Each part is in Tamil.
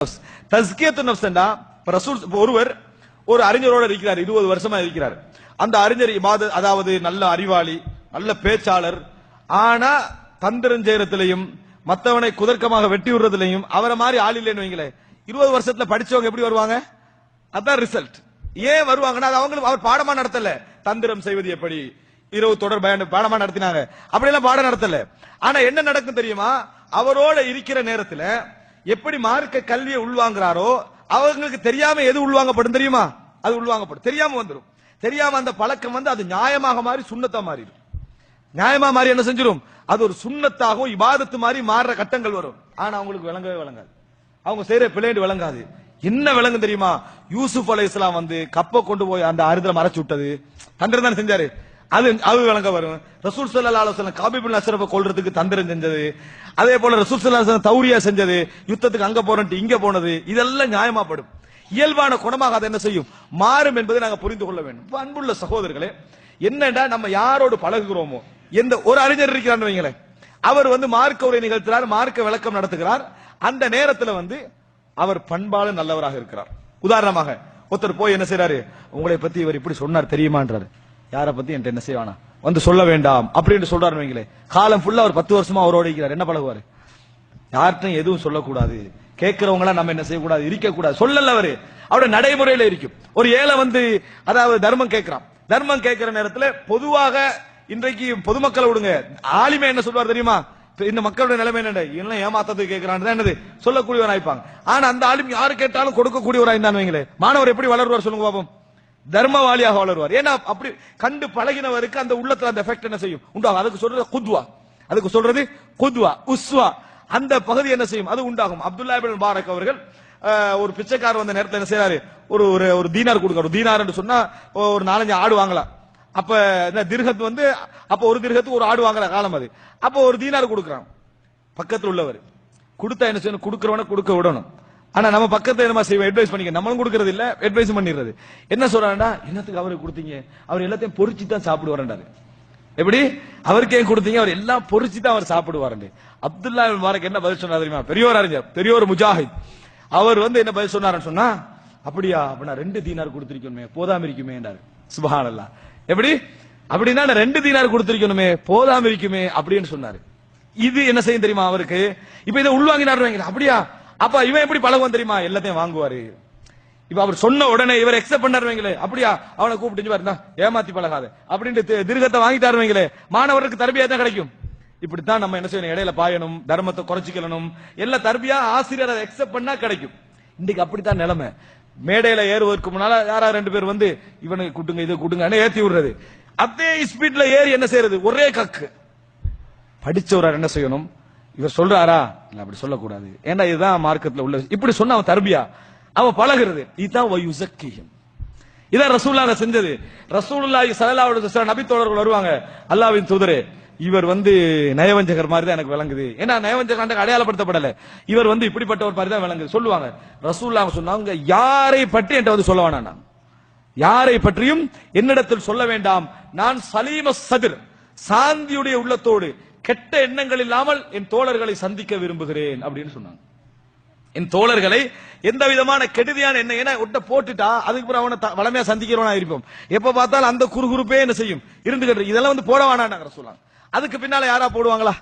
தஸ்கியத்து நஃப்ஸ்னா ரசூல் ஒருவர் ஒரு அறிஞரோட இருக்கிறார், 20 வருஷமா இருக்கிறார். அந்த அறிஞர் இபாதத், அதாவது நல்ல அறிவாளி, நல்ல பேச்சாளர், ஆனா தந்திரஞ்சேரத்திலையும் மத்தவனை குதர்க்கமாக வெட்டி விடுறதுலையும் அவரை மாதிரி ஆள் இல்லைன்னு வைங்களேன். 20 வருஷத்துல படிச்சவங்க எப்படி வருவாங்க? அதான் ரிசல்ட். ஏன் வருவாங்கன்னா அது அவங்களுக்கு அவர் பாடமா நடத்தல. தந்திரம் செய்வது எப்படி, இரவு தொடர் பாடமா நடத்தினாங்க, அப்படியெல்லாம் பாடம் நடத்தல. ஆனா என்ன நடக்கும் தெரியுமா? அவரோட இருக்கிற நேரத்துல எப்படி மார்க்க கல்வியை உள்வாங்குறாரோ அவங்களுக்கு தெரியாம எது உள்வாங்கப்படும் தெரியுமா? அது உள்வாங்கப்படும், தெரியாம வந்துடும். தெரியாம அந்த பழக்கம் வந்து அது நியாயமாக மாறி சுண்ணத்தா மாறிடும். நியாயமா மாறி என்ன செஞ்சிடும்? அது ஒரு சுண்ணத்தாகவும் இபாதத்து மாதிரி மாறுற கட்டங்கள் வரும். ஆனா அவங்களுக்கு விளங்கவே விளங்காது, அவங்க செய்யற பிள்ளைண்டு விளங்காது. என்ன விளங்கும் தெரியுமா? யூசுப் அலைஹிஸ்ஸலாம் வந்து கப்பை கொண்டு போய் அந்த அறுதில மறைச்சு விட்டது தந்திரம் தான் செஞ்சாரு, அது விளங்க வரும். ரசூல் ஸல்லல்லாஹு அலைஹி வஸல்லம் காபிப் பின் அஷ்ரஃபை கொல்றதுக்கு தந்திரம் செஞ்சது, அதே போல ரசூல் ஸல்லல்லாஹு அலைஹி வஸல்லம் தௌரியா செஞ்சது, யுத்தத்துக்கு அங்க போறேன்ட்டு இங்க போனது, இதெல்லாம் நியாயமாப்படும். இயல்பான குணமாக அதை என்ன செய்யும்? மாறும் என்பதை நாங்க புரிந்து கொள்ள வேண்டும். அன்புள்ள சகோதரர்களே, என்னடா நம்ம யாரோடு பழகுகிறோமோ, எந்த ஒரு அறிஞர் இருக்கிறான்னு வைங்களேன், அவர் வந்து மார்க்க உரை நிகழ்த்துறார், மார்க்க விளக்கம் நடத்துகிறார், அந்த நேரத்தில் வந்து அவர் பண்பாடு நல்லவராக இருக்கிறார். உதாரணமாக ஒருத்தர் போய் என்ன செய்யறாரு, உங்களை பத்தி இவர் இப்படி சொன்னார் தெரியுமான்றாரு. யாரை பத்தி என்கிட்ட என்ன செய்வானா வந்து சொல்ல வேண்டாம் அப்படின்னு சொல்றாரு வைங்களேன். காலம் ஃபுல்லா அவர் 10 வருஷமா அவரோட இருக்கிறார். என்ன பழகுவாரு? யார்கிட்டும் எதுவும் சொல்லக்கூடாது, கேட்கிறவங்களா நம்ம என்ன செய்யக்கூடாது, இருக்க கூடாது, சொல்லல. அவரு அவருடைய நடைமுறையில இருக்கும். ஒரு ஏழை வந்து அதாவது தர்மம் கேட்கிறான். தர்மம் கேட்கிற நேரத்தில் பொதுவாக இன்றைக்கு பொதுமக்களை விடுங்க, ஆலிமே என்ன சொல்வார் தெரியுமா? இந்த மக்களுடைய நிலைமை என்ன, எல்லாம் ஏமாத்தத்துக்கு கேட்கிறான் என்னது சொல்லக்கூடியவன் ஆயிப்பாங்க. ஆனா அந்த ஆலிம் யாரு கேட்டாலும் கொடுக்கக்கூடியவராக இருந்தான்னு வைங்களேன், மாணவர் எப்படி வளருவார் சொல்லுங்க பாப்போம்? தர்மவாளியாக வளருவார். ஏன்னா அப்படி கண்டு பழகினவருக்கு அந்த உள்ளத்துல அந்த எஃபெக்ட் என்ன செய்யும்? உண்டாகும். அதுக்கு சொல்றது குத்வா, அதுக்கு சொல்றது குத்வா, உஸ்வா. அந்த பகுதி என்ன செய்யும்? அது உண்டாகும். அப்துல்லா இப்னு முபாரக் அவர்கள் ஒரு பிச்சைக்காரர் வந்த நேரத்தில் என்ன செய்யறாரு, ஒரு தீனார் கொடுக்க. தீனார் என்று சொன்னா ஒரு 4-5 ஆடு வாங்கலாம். அப்ப இந்த திர்ஹத் வந்து அப்ப ஒரு திர்ஹத்துக்கு ஒரு ஆடு வாங்கல காலம் அது. அப்ப ஒரு தீனார் கொடுக்கறான். பக்கத்தில் உள்ளவர் கொடுத்தா என்ன செய்யணும்? கொடுக்கிறவன கொடுக்க விடணும். ஆனா நம்ம பக்கத்துல என்ன செய்வோம்? அட்வைஸ் பண்ணிக்க. நம்மளும் கொடுக்கறது இல்ல, அட்வைஸ் பண்ணிடுறது. என்ன சொல்றாண்டா, என்னத்துக்கு அவருக்கு கொடுத்தீங்க? அவர் எல்லாத்தையும் பொரிச்சு தான் சாப்பிடுவாருன்றாரு. எப்படி? அவருக்கு ஏன் கொடுத்தீங்க? அவர் எல்லாம் பொரிச்சு தான் அவர் சாப்பிடுவாரு. அப்துல்லா இப்னு முபாரக் என்ன பதில் சொன்னார் தெரியுமா? பெரியவர் அறிஞர், பெரியவர் முஜாஹித். அவர் வந்து என்ன பதில் சொன்னாருன்னு சொன்னா, அப்படியா, அப்படின்னா 2 தீனார் கொடுத்திருக்கணுமே, போதாம இருக்குமே என்றாரு. சுப்ஹானல்லாஹ். எப்படி? அப்படின்னா 2 தீனார் கொடுத்திருக்கணுமே, போதாம இருக்குமே அப்படின்னு சொன்னாரு. இது என்ன செய்யும் தெரியுமா அவருக்கு? இப்ப இதை உள்வாங்கினாரு. அப்படியா, அப்ப இவன் எப்படி பழகுவான் தெரியுமா? எல்லாத்தையும் வாங்குவாரு. இப்ப அவர் சொன்ன உடனே இவர் எக்ஸெப்ட் பண்ணாருவீங்களே, அப்படியா, அவனை கூப்பிட்டு பாருங்க, ஏமாத்தி பழகாத அப்படின்ட்டு திருகத்தை வாங்கிட்டாருவீங்களே, மாணவருக்கு தர்பியா தான் கிடைக்கும். இப்படித்தான் நம்ம என்ன செய்யணும்? இடையில பாயணும், தர்மத்தை குறைச்சிக்கணும், எல்லா தர்பியா ஆசிரியர் அதை எக்ஸெப்ட் பண்ணா கிடைக்கும். இன்னைக்கு அப்படித்தான் நிலைமை. மேடையில ஏறுவதற்கு முன்னால யாரா 2 பேர் வந்து இவனுக்கு கூட்டுங்க, இதை கூட்டுங்க ஏத்தி விடுறது. அதே ஸ்பீட்ல ஏறி என்ன செய்யறது? ஒரே கக்கு. படிச்சவரார் என்ன செய்யணும்? இவர் சொல்றாரா, இல்ல அப்படி சொல்லக்கூடாது, ஏன்னா இதுதான் மார்க்கத்துல உள்ள. இப்படி சொன்ன அவன் தர்பியா, அவன் பழகிறது. இதுதான் வயுஸக்கிஹிம். இதான் ரசூலுல்லாஹ் செஞ்சது. ரசூலுல்லாஹி ஸல்லல்லாஹு அலைஹி வஸல்லம் நபி தோழர்கள் வருவாங்க, அல்லாஹ்வின் தூதரே, இவர் வந்து நயவஞ்சகர் மாதிரி தான் எனக்கு விளங்குது. ஏன்னா நயவஞ்சகர் அடையாளப்படுத்தப்படல, இவர் வந்து இப்படிப்பட்ட ஒரு மாதிரி தான் விளங்குது சொல்லுவாங்க. ரசூலுல்லாஹ் சொன்னாங்க, யாரை பற்றி என்கிட்ட வந்து சொல்ல வேண்டாம், யாரை பற்றியும் என்னிடத்தில் சொல்ல வேண்டாம். நான் சலீம சத்ர், சாந்தியுடைய உள்ளத்தோடு, கெட்ட எண்ணங்கள் இல்லாமல் என் தோழர்களை சந்திக்க விரும்புகிறேன் அப்படின்னு சொன்னாங்க. என் தோழர்களை எந்த விதமான கெடுதியான எண்ணம், ஏன்னா ஒட்ட போட்டுட்டா அதுக்கு பிறகு அவனை வளமையா சந்திக்கிறவனா இருப்போம். எப்ப பார்த்தாலும் அந்த குறுகுறுப்பே என்ன செய்யும்? இருந்துகிட்டு. இதெல்லாம் வந்து போட வேணாம் ரசூலுல்லாஹ். அதுக்கு பின்னால யாரா போடுவாங்களா?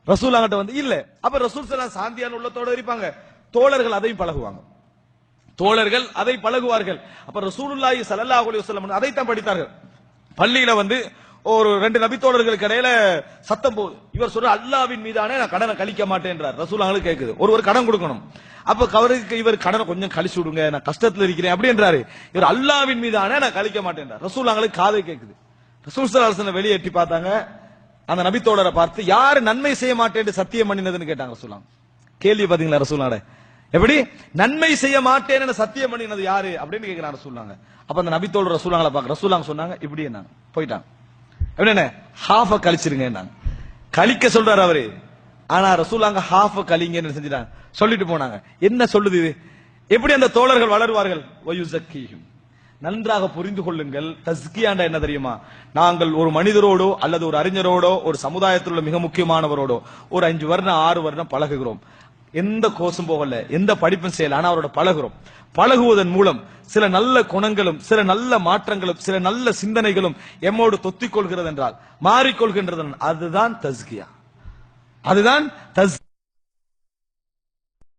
ரசூலுல்லாஹ் கிட்ட வந்து இல்ல. அப்ப ரசூல் ஸல்லல்லாஹு சாந்தியான உள்ளத்தோட இருப்பாங்க, தோழர்கள் அதையும் பழகுவாங்க, தோழர்கள் அதை பழகுவார்கள். அப்ப ரசூலுல்லாஹி ஸல்லல்லாஹு அலைஹி வஸல்லம் அதைத்தான் படித்தார்கள். பள்ளியில வந்து ஒரு 2 நபி தோழர்களுக்கு இடையில சத்தம் போகுது. இவர் சொல்ற, அல்லாஹ்வின் மீதானே நான் கடனை கழிக்க மாட்டேன்றார். ரசூலுல்லாஹ் கேக்குது, ஒரு கடன் கொடுக்கணும். அப்ப அவருக்கு இவர் கடனை கொஞ்சம் கழிச்சு விடுங்க, நான் கஷ்டத்துல இருக்கிறேன் அப்படின்றாரு. இவர் அல்லாஹ்வின் மீதானே நான் கழிக்க மாட்டேன்றார். ரசூலுல்லாஹ் காதை கேக்குது. ரசூல் ஸல்லல்லாஹு அலைஹி வஸல்லம் வெளியே எட்டி பார்த்தாங்க. அந்த நபி தோழரை பார்த்து, யாரு நன்மை செய்ய மாட்டேன்னு சத்தியம் பண்ணினதுன்னு கேட்டாங்க. ரசூலுல்லாஹ் கேள்வி பாத்தீங்களா? ரசூலுல்லாஹ் எப்படி நன்மை செய்ய மாட்டேன்னு சத்தியம் பண்ணினது யாரு அப்படின்னு கேட்கிறாங்க ரசூலுல்லாஹ். அப்ப அந்த நபி தோழர் ரசூலுல்லாஹ் பார்க்க, ரசூலுல்லாஹ் சொன்னாங்க, இப்படி என்ன போயிட்டாங்க, என்ன ஹாஃப கழிச்சிருங்க, கழிக்க சொல்றாரு அவரு. ஆனா ரசூலுல்லாஹ் ஹாஃப கழிங்கன்னு செஞ்சுட்டாங்க, சொல்லிட்டு போனாங்க. என்ன சொல்லுது இது? எப்படி அந்த தோழர்கள் வளருவார்கள்? வயுஸக்கிஹிம். நன்றாக புரிந்து கொள்ளுங்கள். தஸ்கியாண்டா என்ன தெரியுமா? நாங்கள் ஒரு மனிதரோடோ அல்லது ஒரு அறிஞரோடோ ஒரு சமுதாயத்தில் உள்ள மிக முக்கியமானவரோடோ ஒரு 5 வருடம் 6 வருடம் பழகுகிறோம். எந்த கோர்ஸும் போகல, எந்த படிப்பும் செய்யல, ஆனா அவரோட பழகுறோம். பழகுவதன் மூலம் சில நல்ல குணங்களும் சில நல்ல மாற்றங்களும் சில நல்ல சிந்தனைகளும் எம்மோடு தொத்திக் கொள்கிறது என்றால், மாறிக்கொள்கின்றது, அதுதான் தஸ்கியா, அதுதான்